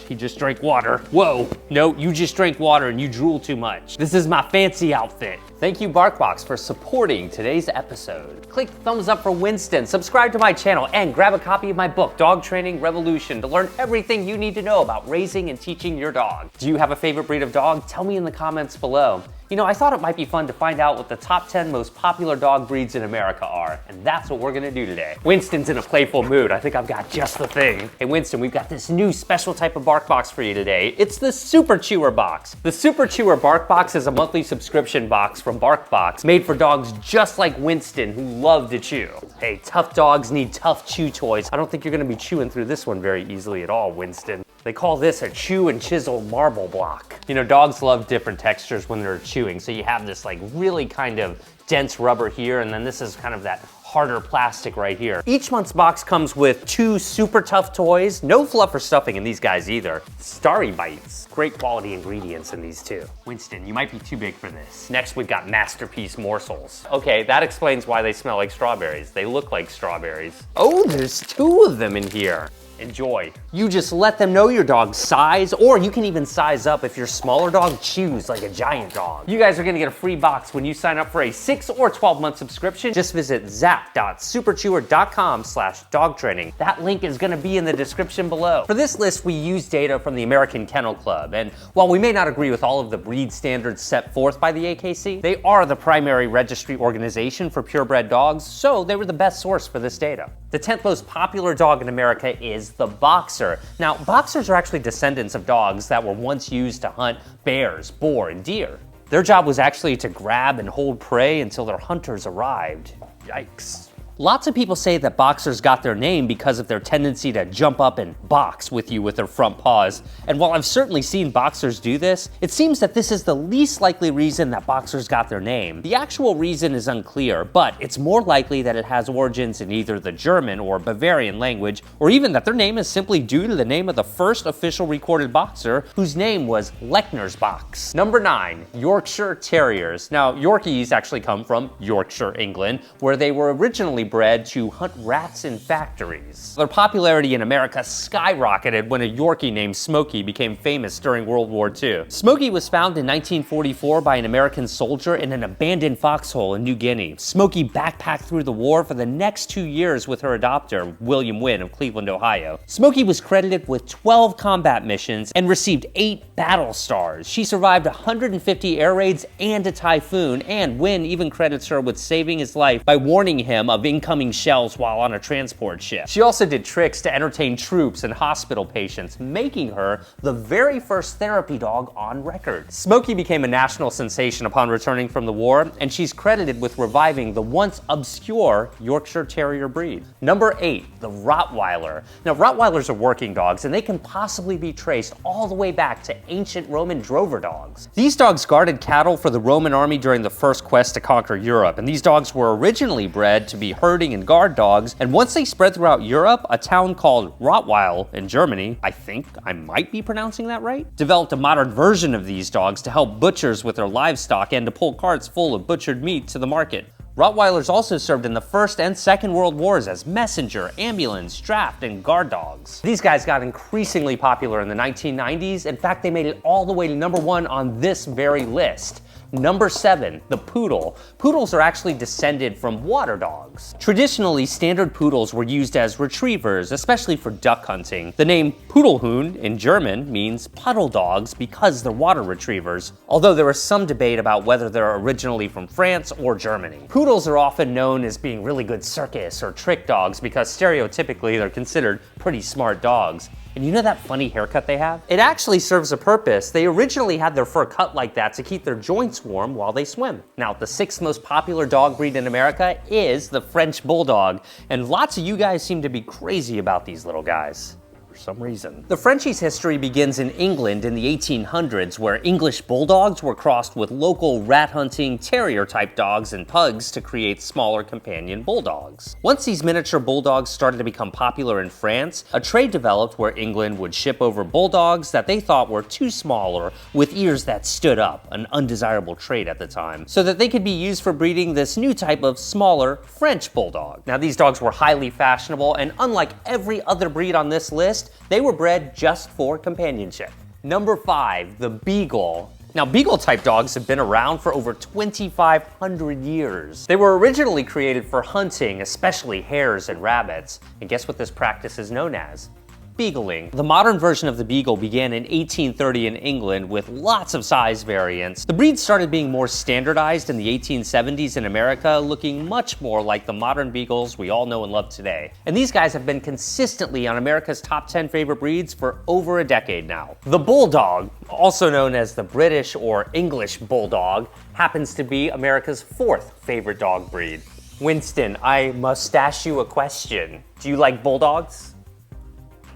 he just drank water. Whoa, no, you just drank water and you drool too much. This is my fancy outfit. Thank you, BarkBox, for supporting today's episode. Click thumbs up for Winston, subscribe to my channel, and grab a copy of my book, Dog Training Revolution, to learn everything you need to know about raising and teaching your dog. Do you have a favorite breed of dog? Tell me in the comments below. You know, I thought it might be fun to find out what the top 10 most popular dog breeds in America are, and that's what we're gonna do today. Winston's in a playful mood. I think I've got just the thing. Hey Winston, we've got this new special type of bark box for you today. It's the Super Chewer box. The Super Chewer bark box is a monthly subscription box from BarkBox made for dogs just like Winston who love to chew. Hey, tough dogs need tough chew toys. I don't think you're gonna be chewing through this one very easily at all, Winston. They call this a chew and chisel marble block. You know, dogs love different textures when they're chewing, so you have this like really kind of dense rubber here, and then this is kind of that harder plastic right here. Each month's box comes with 2 super tough toys, no fluff or stuffing in these guys either. Starry Bites, great quality ingredients in these too. Winston, you might be too big for this. Next we've got Masterpiece Morsels. Okay, that explains why they smell like strawberries. They look like strawberries. Oh, there's 2 of them in here. Enjoy. You just let them know your dog's size, or you can even size up if your smaller dog chews like a giant dog. You guys are gonna get a free box when you sign up for a 6 or 12-month subscription. Just visit zap.superchewer.com/dogtraining. That link is gonna be in the description below. For this list, we use data from the American Kennel Club, and while we may not agree with all of the breed standards set forth by the AKC, they are the primary registry organization for purebred dogs, so they were the best source for this data. The 10th most popular dog in America is the Boxer. Now, Boxers are actually descendants of dogs that were once used to hunt bears, boar, and deer. Their job was actually to grab and hold prey until their hunters arrived. Yikes. Lots of people say that Boxers got their name because of their tendency to jump up and box with you with their front paws. And while I've certainly seen Boxers do this, it seems that this is the least likely reason that Boxers got their name. The actual reason is unclear, but it's more likely that it has origins in either the German or Bavarian language, or even that their name is simply due to the name of the first official recorded boxer, whose name was Lechner's Box. Number 9, Yorkshire Terriers. Now, Yorkies actually come from Yorkshire, England, where they were originally bred to hunt rats in factories. Their popularity in America skyrocketed when a Yorkie named Smokey became famous during World War II. Smokey was found in 1944 by an American soldier in an abandoned foxhole in New Guinea. Smokey backpacked through the war for the next 2 years with her adopter, William Wynn of Cleveland, Ohio. Smokey was credited with 12 combat missions and received 8 battle stars. She survived 150 air raids and a typhoon, and Wynn even credits her with saving his life by warning him of incoming shells while on a transport ship. She also did tricks to entertain troops and hospital patients, making her the very first therapy dog on record. Smokey became a national sensation upon returning from the war, and she's credited with reviving the once obscure Yorkshire Terrier breed. Number 8, the Rottweiler. Now, Rottweilers are working dogs, and they can possibly be traced all the way back to ancient Roman drover dogs. These dogs guarded cattle for the Roman army during the first quest to conquer Europe, and these dogs were originally bred to be herding and guard dogs, and once they spread throughout Europe, a town called Rottweil in Germany, I think I might be pronouncing that right, developed a modern version of these dogs to help butchers with their livestock and to pull carts full of butchered meat to the market. Rottweilers also served in the First and Second World Wars as messenger, ambulance, draft, and guard dogs. These guys got increasingly popular in the 1990s. In fact, they made it all the way to number 1 on this very list. Number 7, the Poodle. Poodles are actually descended from water dogs. Traditionally, standard poodles were used as retrievers, especially for duck hunting. The name Pudelhund in German means puddle dogs because they're water retrievers, although there is some debate about whether they're originally from France or Germany. Poodles are often known as being really good circus or trick dogs because stereotypically they're considered pretty smart dogs. And you know that funny haircut they have? It actually serves a purpose. They originally had their fur cut like that to keep their joints warm while they swim. Now, the 6th most popular dog breed in America is the French Bulldog, and lots of you guys seem to be crazy about these little guys. For some reason. The Frenchie's history begins in England in the 1800s, where English bulldogs were crossed with local rat-hunting, terrier-type dogs and pugs to create smaller companion bulldogs. Once these miniature bulldogs started to become popular in France, a trade developed where England would ship over bulldogs that they thought were too small or with ears that stood up, an undesirable trait at the time, so that they could be used for breeding this new type of smaller French bulldog. Now, these dogs were highly fashionable, and unlike every other breed on this list, list, they were bred just for companionship. Number 5, the Beagle. Now, Beagle-type dogs have been around for over 2,500 years. They were originally created for hunting, especially hares and rabbits. And guess what this practice is known as? Beagling. The modern version of the Beagle began in 1830 in England with lots of size variants. The breed started being more standardized in the 1870s in America, looking much more like the modern Beagles we all know and love today. And these guys have been consistently on America's top 10 favorite breeds for over a decade now. The Bulldog, also known as the British or English Bulldog, happens to be America's 4th favorite dog breed. Winston, I must ask you a question. Do you like bulldogs?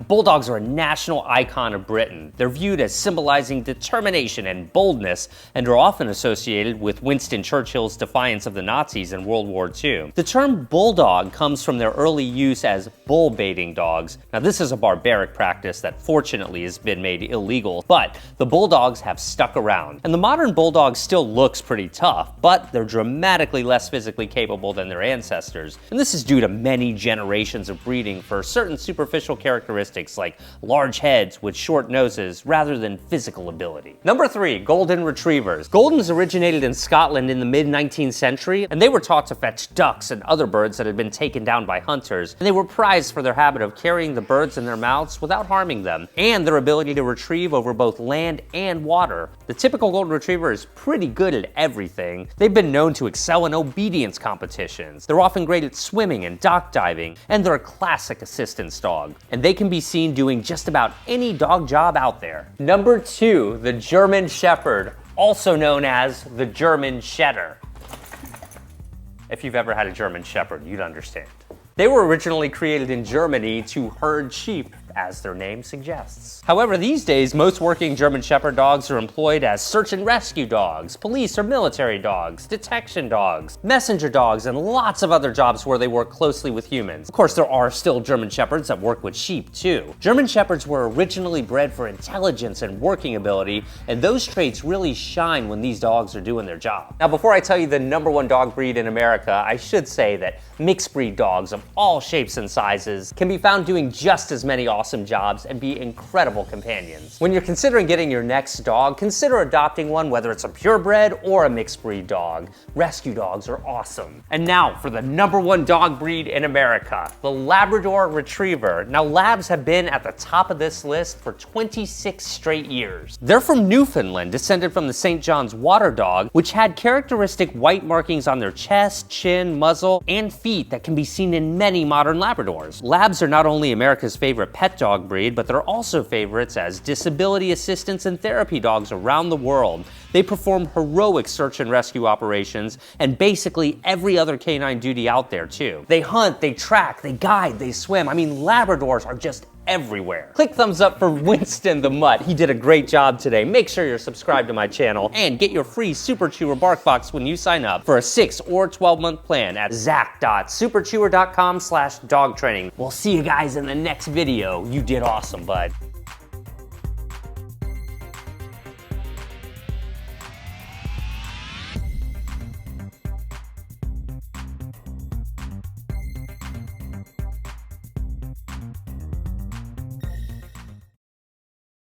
Bulldogs are a national icon of Britain. They're viewed as symbolizing determination and boldness, and are often associated with Winston Churchill's defiance of the Nazis in World War II. The term bulldog comes from their early use as bull baiting dogs. Now, this is a barbaric practice that fortunately has been made illegal, but the bulldogs have stuck around. And the modern bulldog still looks pretty tough, but they're dramatically less physically capable than their ancestors. And this is due to many generations of breeding for certain superficial characteristics like large heads with short noses rather than physical ability. Number 3, Golden Retrievers. Goldens originated in Scotland in the mid-19th century, and they were taught to fetch ducks and other birds that had been taken down by hunters, and they were prized for their habit of carrying the birds in their mouths without harming them, and their ability to retrieve over both land and water. The typical Golden Retriever is pretty good at everything. They've been known to excel in obedience competitions. They're often great at swimming and dock diving, and they're a classic assistance dog. And they can be seen doing just about any dog job out there. Number 2, the German Shepherd, also known as the German Shedder. If you've ever had a German Shepherd, you'd understand. They were originally created in Germany to herd sheep, as their name suggests. However, these days, most working German Shepherd dogs are employed as search and rescue dogs, police or military dogs, detection dogs, messenger dogs, and lots of other jobs where they work closely with humans. Of course, there are still German Shepherds that work with sheep, too. German Shepherds were originally bred for intelligence and working ability, and those traits really shine when these dogs are doing their job. Now, before I tell you the number 1 dog breed in America, I should say that mixed breed dogs of all shapes and sizes can be found doing just as many awesome jobs and be incredible companions. When you're considering getting your next dog, consider adopting one, whether it's a purebred or a mixed breed dog. Rescue dogs are awesome. And now for the number 1 dog breed in America, the Labrador Retriever. Now, Labs have been at the top of this list for 26 straight years. They're from Newfoundland, descended from the St. John's water dog, which had characteristic white markings on their chest, chin, muzzle, and feet that can be seen in many modern Labradors. Labs are not only America's favorite pet dog breed, but they're also favorites as disability assistance and therapy dogs around the world. They perform heroic search and rescue operations and basically every other canine duty out there too. They hunt, they track, they guide, they swim. I mean, Labradors are just everywhere. Click thumbs up for Winston the Mutt. He did a great job today. Make sure you're subscribed to my channel and get your free Super Chewer bark box when you sign up for a 6 or 12-month plan at zach.superchewer.com/dog training. We'll see you guys in the next video. You did awesome, bud.